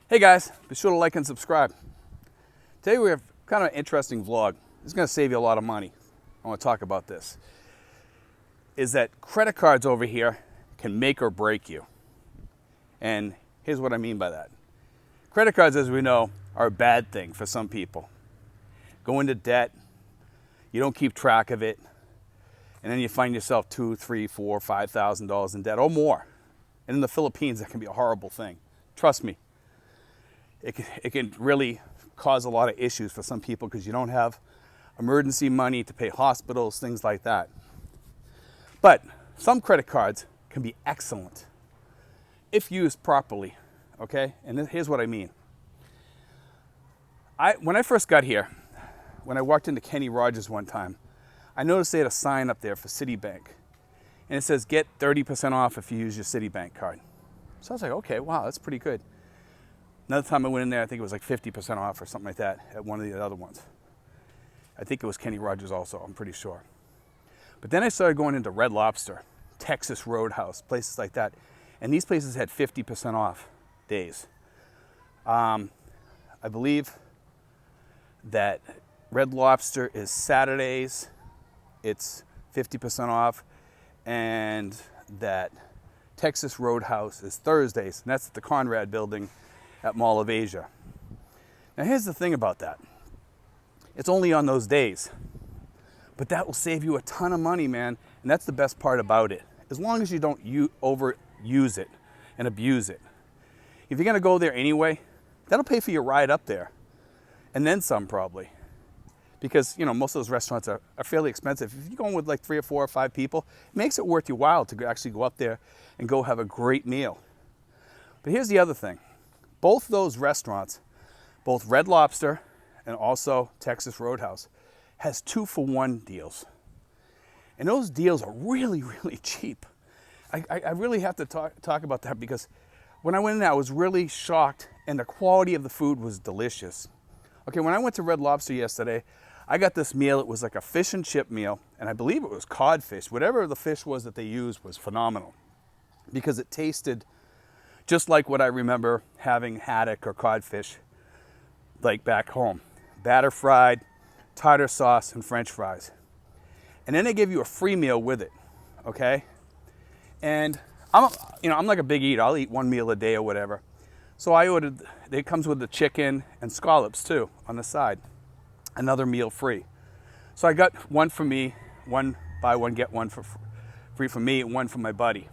Hey guys, be sure to like and subscribe. Today we have kind of an interesting vlog. This is going to save you a lot of money. I want to talk about this. Is that credit cards over here can make or break you. And here's what I mean by that. Credit cards, as we know, are a bad thing for some people. Go into debt, you don't keep track of it, and then you find yourself $2,000, $3,000, $4,000, $5,000 in debt or more. And in the Philippines, that can be a horrible thing. Trust me. It can really cause a lot of issues for some people because you don't have emergency money to pay hospitals, things like that. But some credit cards can be excellent if used properly, okay? And here's what I mean. When I first got here, when I walked into Kenny Rogers one time, I noticed they had a sign up there for Citibank. And it says, get 30% off if you use your Citibank card. So I was like, okay, wow, that's pretty good. Another time I went in there, I think it was like 50% off or something like that at one of the other ones. I think it was Kenny Rogers also, I'm pretty sure. But then I started going into Red Lobster, Texas Roadhouse, places like that. And these places had 50% off days. I believe that Red Lobster is Saturdays, it's 50% off, and that Texas Roadhouse is Thursdays, and that's at the Conrad building at Mall of Asia. Now here's the thing about that. It's only on those days, but that will save you a ton of money, man, and that's the best part about it. As long as you don't overuse it and abuse it. If you're gonna go there anyway, that'll pay for your ride up there, and then some probably. Because, you know, most of those restaurants are fairly expensive. If you're going with like 3 or 4 or 5 people, it makes it worth your while to actually go up there and go have a great meal. But here's the other thing. Both those restaurants, both Red Lobster and also Texas Roadhouse, has 2-for-1 deals. And those deals are really, really cheap. I really have to talk about that because when I went in there, I was really shocked and the quality of the food was delicious. Okay, when I went to Red Lobster yesterday, I got this meal. It was like a fish and chip meal, and I believe it was codfish. Whatever the fish was that they used was phenomenal because it tasted just like what I remember having haddock or codfish like back home. Batter fried, tartar sauce, and French fries. And then they give you a free meal with it, okay? And I'm like a big eater. I'll eat 1 meal a day or whatever. So I ordered, it comes with the chicken and scallops too on the side. Another meal free. So I got one for me, one buy one, get one for free for me, and one for my buddy.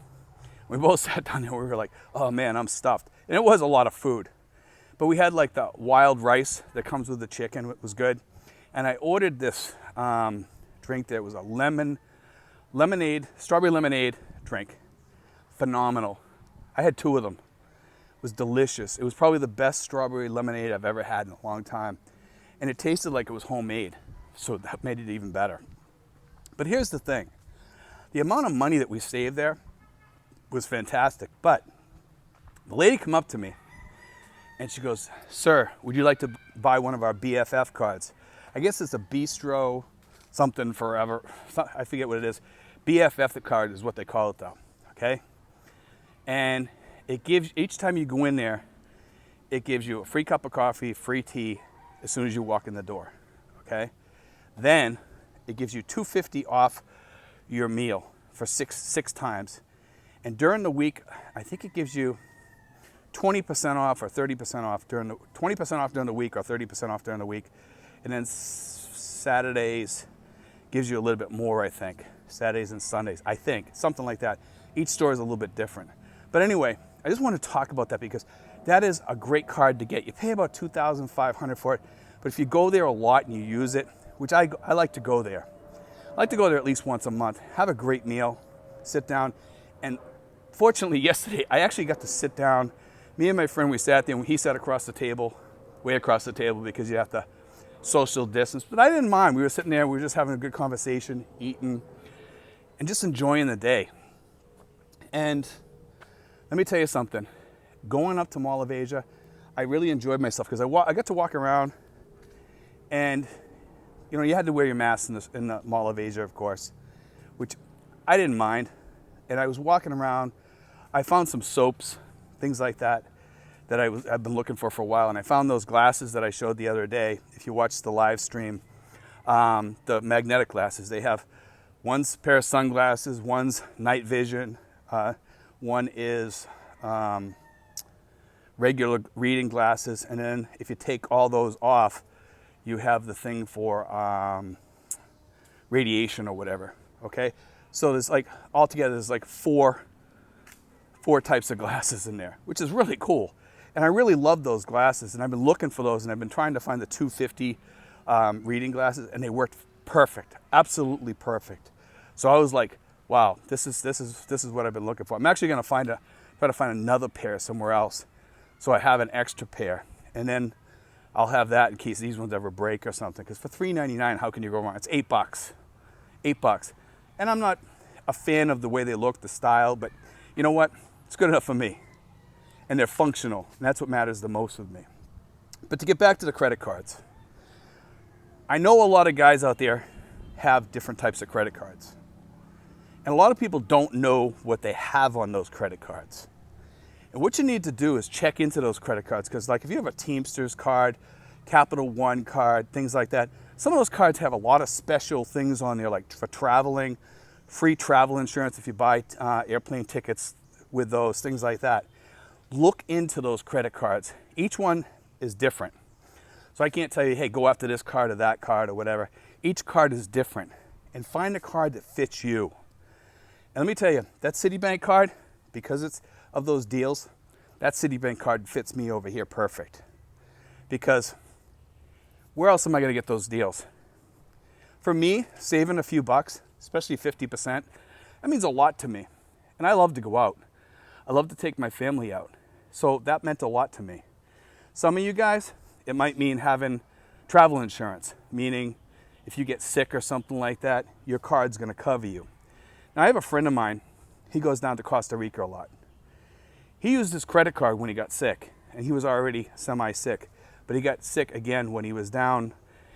We both sat down there and we were like, oh man, I'm stuffed. And it was a lot of food. But we had like the wild rice that comes with the chicken, it was good. And I ordered this drink that was a strawberry lemonade drink. Phenomenal. I had 2 of them. It was delicious. It was probably the best strawberry lemonade I've ever had in a long time. And it tasted like it was homemade. So that made it even better. But here's the thing. The amount of money that we saved there was fantastic. But the lady came up to me and she goes, sir, would you like to buy one of our BFF cards? I guess it's a Bistro something forever. I forget what it is. BFF the card is what they call it though. Okay? And it gives, each time you go in there, it gives you a free cup of coffee, free tea as soon as you walk in the door. Okay? Then it gives you $2.50 off your meal for six times. And during the week, I think it gives you 20% off or 30% off 20% off during the week or 30% off during the week. And then Saturdays gives you a little bit more, I think. Saturdays and Sundays, I think, something like that. Each store is a little bit different. But anyway, I just want to talk about that because that is a great card to get. You pay about $2,500 for it, but if you go there a lot and you use it, which I like to go there. I like to go there at least once a month, have a great meal, sit down, and fortunately yesterday I actually got to sit down. Me and my friend, we sat there and he sat across the table, way across the table because you have to social distance, but I didn't mind. We were sitting there, we were just having a good conversation, eating, and just enjoying the day. And let me tell you something. Going up to Mall of Asia, I really enjoyed myself because I got to walk around and, you know, you had to wear your mask in the Mall of Asia, of course, which I didn't mind. And I was walking around. I found some soaps, things like that that I've been looking for a while, and I found those glasses that I showed the other day. If you watch the live stream, the magnetic glasses, they have one's pair of sunglasses, one's night vision, one is regular reading glasses, and then if you take all those off, you have the thing for radiation or whatever. Okay, so there's like altogether there's like four types of glasses in there, which is really cool. And I really love those glasses, and I've been looking for those, and I've been trying to find the 250 reading glasses, and they worked perfect, absolutely perfect. So I was like, wow, this is what I've been looking for. I'm actually going to try to find another pair somewhere else, so I have an extra pair, and then I'll have that in case these ones ever break or something. Because for $3.99, how can you go wrong? It's $8, $8. And I'm not a fan of the way they look, the style, but you know what? It's good enough for me. And they're functional, and that's what matters the most with me. But to get back to the credit cards, I know a lot of guys out there have different types of credit cards. And a lot of people don't know what they have on those credit cards. And what you need to do is check into those credit cards, because like if you have a Teamsters card, Capital One card, things like that, some of those cards have a lot of special things on there, like for traveling, free travel insurance if you buy airplane tickets with those, things like that. Look into those credit cards. Each one is different. So I can't tell you, hey, go after this card or that card or whatever. Each card is different. And find a card that fits you. And let me tell you, that Citibank card, because it's of those deals, that Citibank card fits me over here perfect. Because where else am I going to get those deals? For me, saving a few bucks, especially 50%, that means a lot to me. And I love to go out. I love to take my family out. So that meant a lot to me. Some of you guys, it might mean having travel insurance, meaning if you get sick or something like that, your card's going to cover you. Now, I have a friend of mine, he goes down to Costa Rica a lot. He used his credit card when he got sick, and he was already semi-sick, but he got sick again when he was down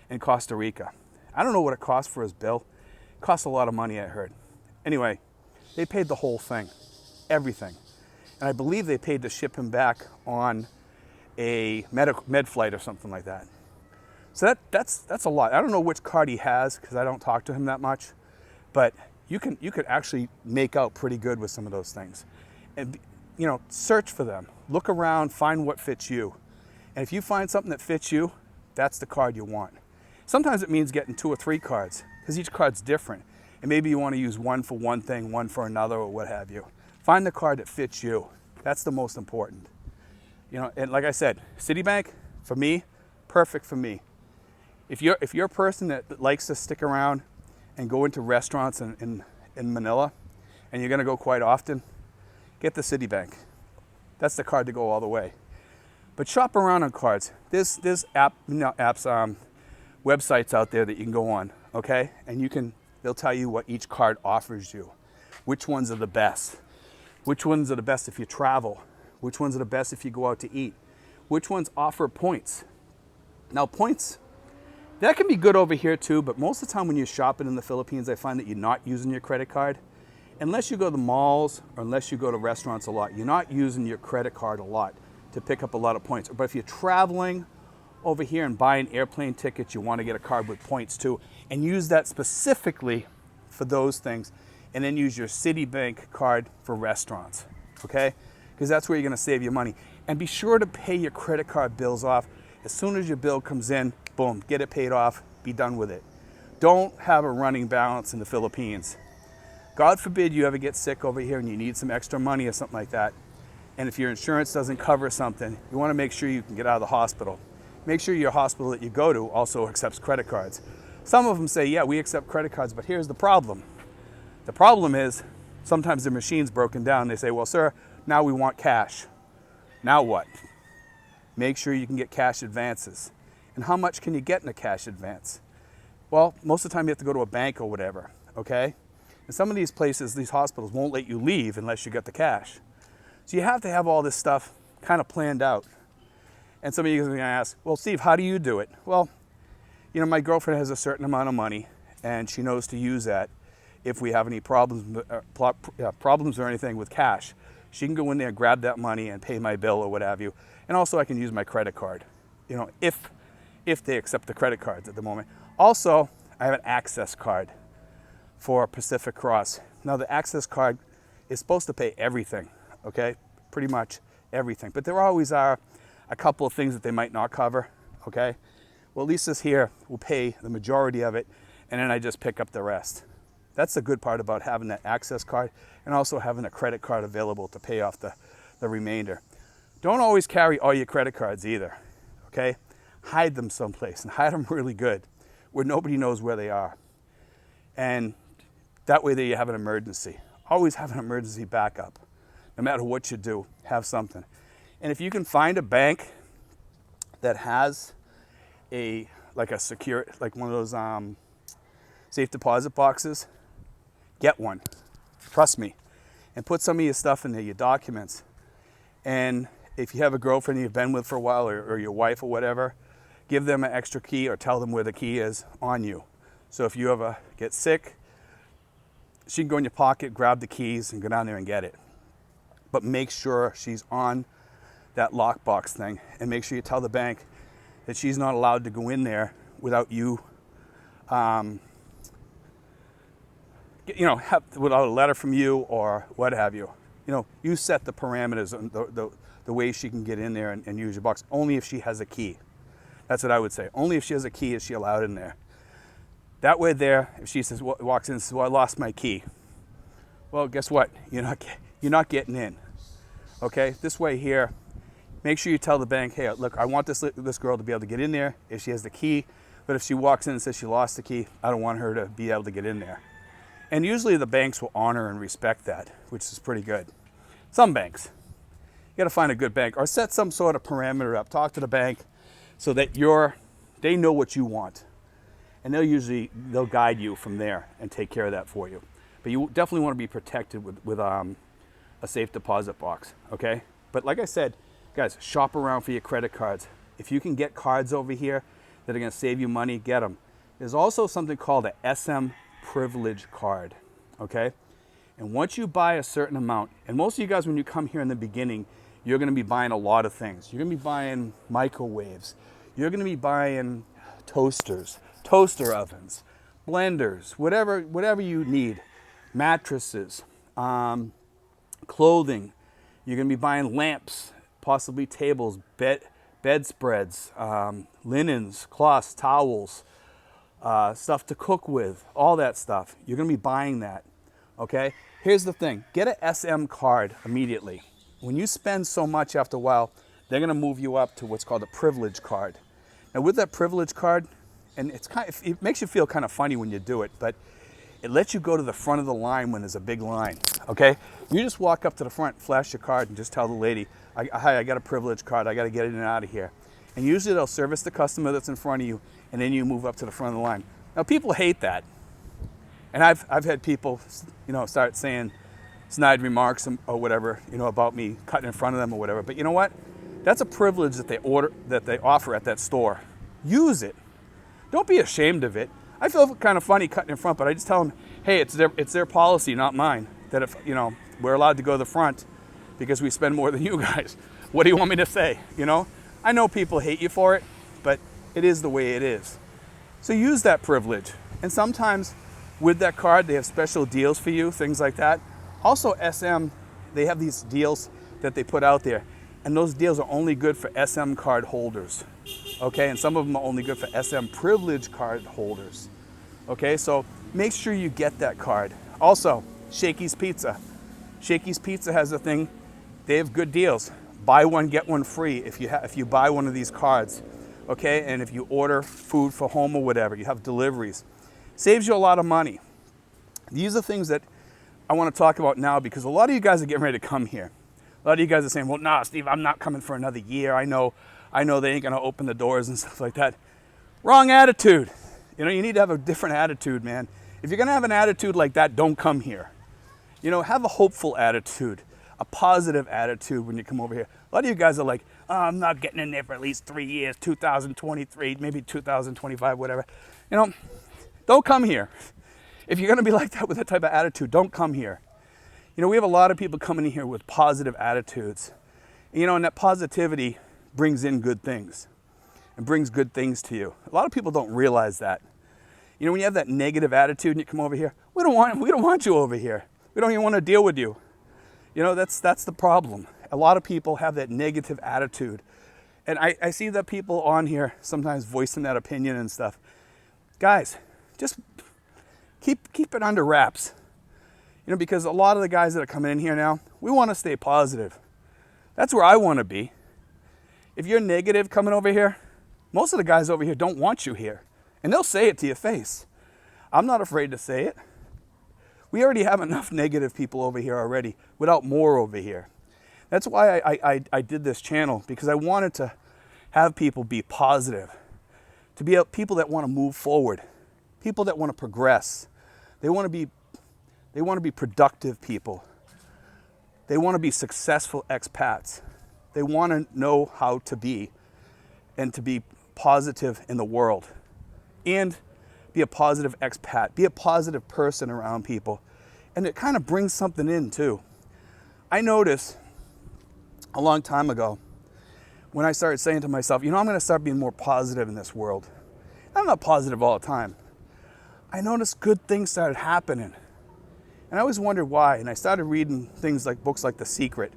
in Costa Rica. I don't know what it cost for his bill. It cost a lot of money, I heard. Anyway, they paid the whole thing, everything. And I believe they paid to ship him back on a med flight or something like that. So that's a lot. I don't know which card he has because I don't talk to him that much, but you could actually make out pretty good with some of those things. And you know, search for them. Look around, find what fits you. And if you find something that fits you, that's the card you want. Sometimes it means getting 2 or 3 cards because each card's different. And maybe you want to use one for one thing, one for another, or what have you. Find the card that fits you. That's the most important. You know, and like I said, Citibank, for me, perfect for me. If you're a person that likes to stick around and go into restaurants in Manila, and you're going to go quite often, get the Citibank. That's the card to go all the way. But shop around on cards. There's websites out there that you can go on, okay? And they'll tell you what each card offers you. Which ones are the best? Which ones are the best if you travel? Which ones are the best if you go out to eat? Which ones offer points? Now points, that can be good over here too, but most of the time when you're shopping in the Philippines, I find that you're not using your credit card. Unless you go to the malls or unless you go to restaurants a lot, you're not using your credit card a lot to pick up a lot of points. But if you're traveling over here and buying airplane tickets, you want to get a card with points too, and use that specifically for those things. And then use your Citibank card for restaurants, okay? Because that's where you're gonna save your money. And be sure to pay your credit card bills off. As soon as your bill comes in, boom, get it paid off, be done with it. Don't have a running balance in the Philippines. God forbid you ever get sick over here and you need some extra money or something like that. And if your insurance doesn't cover something, you wanna make sure you can get out of the hospital. Make sure your hospital that you go to also accepts credit cards. Some of them say, yeah, we accept credit cards, but here's the problem. The problem is sometimes the machine's broken down. They say, well, sir, now we want cash. Now what? Make sure you can get cash advances. And how much can you get in a cash advance? Well, most of the time you have to go to a bank or whatever, okay? And some of these places, these hospitals won't let you leave unless you get the cash. So you have to have all this stuff kind of planned out. And some of you are going to ask, well, Steve, how do you do it? Well, you know, my girlfriend has a certain amount of money and she knows to use that if we have any problems or anything with cash. She can go in there, grab that money, and pay my bill or what have you. And also I can use my credit card, you know, if they accept the credit cards at the moment. Also, I have an access card for Pacific Cross. Now the access card is supposed to pay everything, okay? Pretty much everything. But there always are a couple of things that they might not cover, okay? Well, at least this here will pay the majority of it, and then I just pick up the rest. That's the good part about having that access card and also having a credit card available to pay off the remainder. Don't always carry all your credit cards either, okay? Hide them someplace and hide them really good where nobody knows where they are. And that way there you have an emergency. Always have an emergency backup. No matter what you do, have something. And if you can find a bank that has like a secure, like one of those safe deposit boxes, get one. Trust me. And put some of your stuff in there, your documents. And if you have a girlfriend you've been with for a while, or your wife or whatever, give them an extra key or tell them where the key is on you. So if you ever get sick, she can go in your pocket, grab the keys, and go down there and get it. But make sure she's on that lockbox thing, and make sure you tell the bank that she's not allowed to go in there without you, without a letter from you or what have you. You know, you set the parameters and the way she can get in there and use your box. Only if she has a key. That's what I would say. Only if she has a key is she allowed in there. That way there, if she says, walks in and says, well, I lost my key. Well, guess what? You're not getting in. Okay? This way here, make sure you tell the bank, hey, look, I want this girl to be able to get in there if she has the key. But if she walks in and says she lost the key, I don't want her to be able to get in there. And usually the banks will honor and respect that, which is pretty good. Some banks. You got to find a good bank or set some sort of parameter up. Talk to the bank so that they know what you want. And they'll guide you from there and take care of that for you. But you definitely want to be protected with a safe deposit box, okay? But like I said, guys, shop around for your credit cards. If you can get cards over here that are going to save you money, get them. There's also something called a SM privilege card, okay? And once you buy a certain amount, and most of you guys when you come here in the beginning, you're going to be buying a lot of things. You're going to be buying microwaves. You're going to be buying toasters, toaster ovens, blenders, whatever you need, mattresses, clothing. You're going to be buying lamps, possibly tables, bedspreads, linens, cloths, towels, stuff to cook with, all that stuff. You're going to be buying that, okay? Here's the thing. Get an SM card immediately. When you spend so much after a while, they're going to move you up to what's called a privilege card. Now with that privilege card, and it makes you feel kind of funny when you do it, but it lets you go to the front of the line when there's a big line, okay? You just walk up to the front, flash your card, and just tell the lady, hi, I got a privilege card, I got to get in and out of here. And usually they'll service the customer that's in front of you, and then you move up to the front of the line. Now people hate that. And I've had people, start saying snide remarks or whatever, about me cutting in front of them or whatever. But you know what? That's a privilege that they offer at that store. Use it. Don't be ashamed of it. I feel kind of funny cutting in front, but I just tell them, hey, it's their policy, not mine. That if we're allowed to go to the front because we spend more than you guys. What do you want me to say? I know people hate you for it, but it is the way it is. So use that privilege. And sometimes with that card, they have special deals for you, things like that. Also, SM, they have these deals that they put out there. And those deals are only good for SM card holders. Okay, and some of them are only good for SM privilege card holders. Okay, so make sure you get that card. Also, Shakey's Pizza. Shakey's Pizza has a thing, they have good deals. Buy one, get one free if you buy one of these cards. Okay, and if you order food for home or whatever, you have deliveries. Saves you a lot of money. These are things that I want to talk about now because a lot of you guys are getting ready to come here. A lot of you guys are saying, well, nah, Steve, I'm not coming for another year. I know they ain't going to open the doors and stuff like that. Wrong attitude. You need to have a different attitude, man. If you're going to have an attitude like that, don't come here. Have a hopeful attitude, a positive attitude when you come over here. A lot of you guys are like, oh, I'm not getting in there for at least 3 years, 2023, maybe 2025, whatever. Don't come here. If you're going to be like that with that type of attitude, don't come here. You know, we have a lot of people coming in here with positive attitudes. You know, and that positivity brings in good things and brings good things to you. A lot of people don't realize that. You know, when you have that negative attitude and you come over here, we don't want you over here. We don't even want to deal with you. You know, that's the problem. A lot of people have that negative attitude. And I see that people on here sometimes voicing that opinion and stuff. Guys, just keep it under wraps. You know, because a lot of the guys that are coming in here now, we want to stay positive. That's where I want to be. If you're negative coming over here, most of the guys over here don't want you here. And they'll say it to your face. I'm not afraid to say it. We already have enough negative people over here already without more over here. That's why I did this channel, because I wanted to have people be positive, to be people that want to move forward, people that want to progress. They want to be productive people. They want to be successful expats. They want to know how to be and to be positive in the world and be a positive expat, be a positive person around people. And it kind of brings something in too. I noticed a long time ago when I started saying to myself, you know, I'm going to start being more positive in this world. I'm not positive all the time. I noticed good things started happening. And I always wondered why. And I started reading things like books like The Secret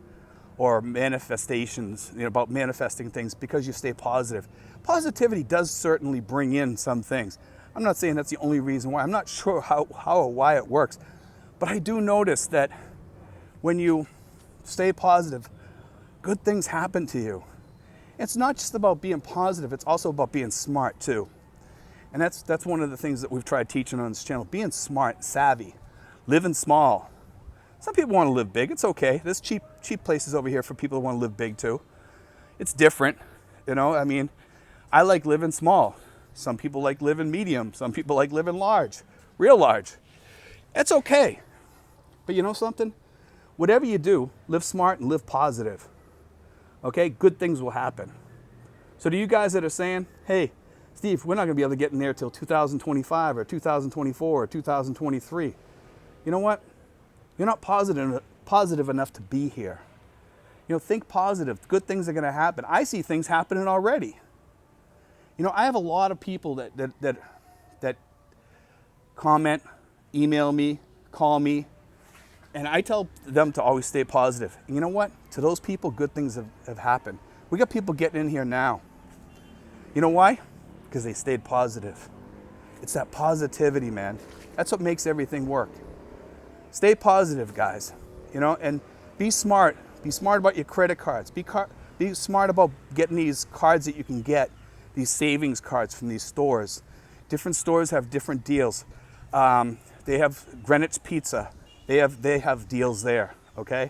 or manifestations, you know, about manifesting things because you stay positive. Positivity does certainly bring in some things. I'm not saying that's the only reason why. I'm not sure how or why it works. But I do notice that when you stay positive, good things happen to you. It's not just about being positive, it's also about being smart too. And that's one of the things that we've tried teaching on this channel, being smart, savvy, living small. Some people want to live big, it's okay. There's cheap places over here for people who want to live big too. It's different, you know, I mean, I like living small. Some people like living medium, some people like living large, real large. It's okay. But you know something? Whatever you do, live smart and live positive. Okay, good things will happen. So to you guys that are saying, hey, Steve, we're not going to be able to get in there till 2025 or 2024 or 2023. You know what? You're not positive enough to be here. You know, think positive. Good things are going to happen. I see things happening already. You know, I have a lot of people that comment, email me, call me, and I tell them to always stay positive. And you know what? To those people, good things have happened. We got people getting in here now. You know why? Because they stayed positive. It's that positivity, man. That's what makes everything work. Stay positive, guys. You know, and be smart. Be smart about your credit cards. Be smart about getting these cards that you can get, these savings cards from these stores. Different stores have different deals. They have Greenwich Pizza. They have deals there, okay?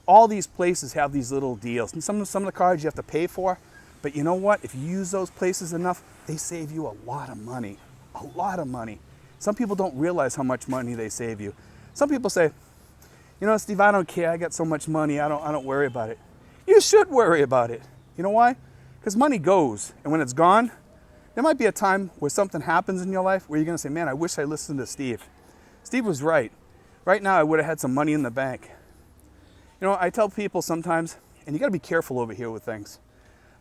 All these places have these little deals. And some of the cards you have to pay for, but you know what? If you use those places enough, they save you a lot of money. A lot of money. Some people don't realize how much money they save you. Some people say, you know, Steve, I don't care. I got so much money. I don't worry about it. You should worry about it. You know why? Because money goes, and when it's gone, there might be a time where something happens in your life where you're going to say, man, I wish I listened to Steve. Steve was right. Right now, I would have had some money in the bank. You know, I tell people sometimes, and you got to be careful over here with things.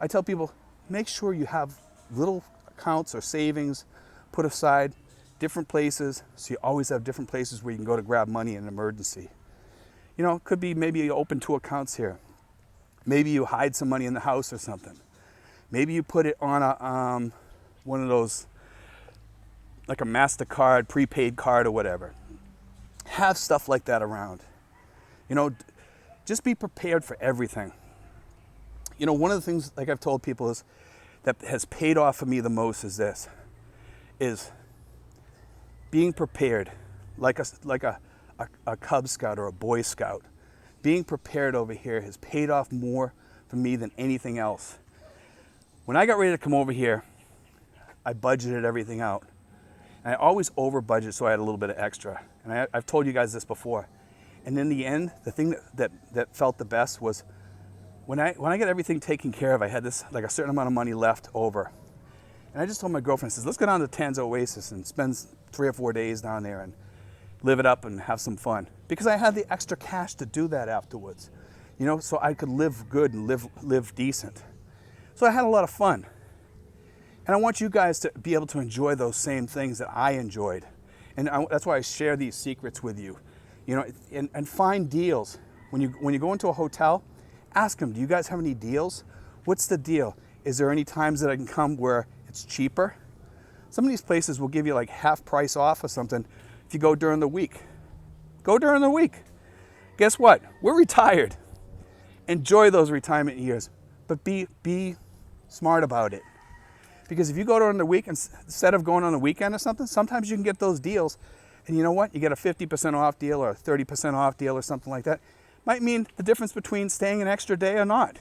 I tell people, make sure you have little accounts or savings put aside, different places, so you always have different places where you can go to grab money in an emergency. You know, it could be maybe you open 2 accounts here. Maybe you hide some money in the house or something. Maybe you put it on a one of those, like a MasterCard, prepaid card or whatever. Have stuff like that around. You know, just be prepared for everything. You know, one of the things, like I've told people, is that has paid off for me the most is this, is being prepared, like a Cub Scout or a Boy Scout. Being prepared over here has paid off more for me than anything else. When I got ready to come over here, I budgeted everything out. And I always over budget, so I had a little bit of extra. And I've told you guys this before. And in the end, the thing that felt the best was when I got everything taken care of, I had this, like a certain amount of money left over. And I just told my girlfriend, I says, let's go down to Tanza Oasis and spend 3 or 4 days down there. live it up and have some fun. Because I had the extra cash to do that afterwards. You know, so I could live good and live decent. So I had a lot of fun. And I want you guys to be able to enjoy those same things that I enjoyed. And that's why I share these secrets with you. You know, and find deals. When you go into a hotel, ask them, do you guys have any deals? What's the deal? Is there any times that I can come where it's cheaper? Some of these places will give you like half price off or something if you go during the week. Go during the week. Guess what? We're retired. Enjoy those retirement years, but be smart about it. Because if you go during the week instead of going on the weekend or something, sometimes you can get those deals. And you know what? You get a 50% off deal or a 30% off deal or something like that. Might mean the difference between staying an extra day or not.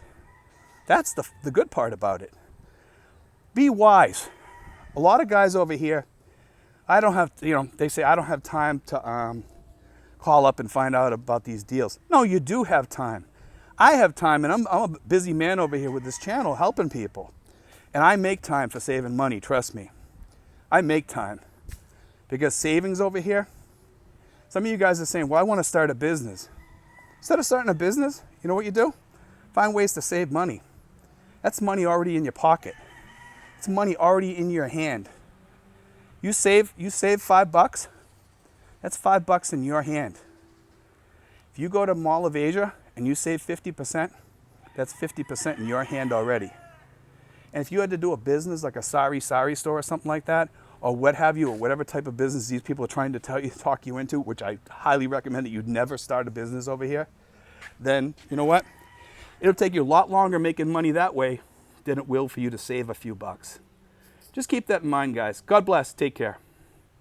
That's the good part about it. Be wise. A lot of guys over here, I don't have, they say I don't have time to call up and find out about these deals. No, you do have time. I have time, and I'm a busy man over here with this channel helping people. And I make time for saving money, trust me. I make time. Because savings over here, some of you guys are saying, well, I want to start a business. Instead of starting a business, you know what you do? Find ways to save money. That's money already in your pocket. It's money already in your hand. You save $5, that's $5 in your hand. If you go to Mall of Asia and you save 50%, that's 50% in your hand already. And if you had to do a business like a sari store or something like that, or what have you, or whatever type of business these people are trying to talk you into, which I highly recommend that you'd never start a business over here, then you know what? It'll take you a lot longer making money that way than it will for you to save a few bucks. Just keep that in mind, guys. God bless. Take care.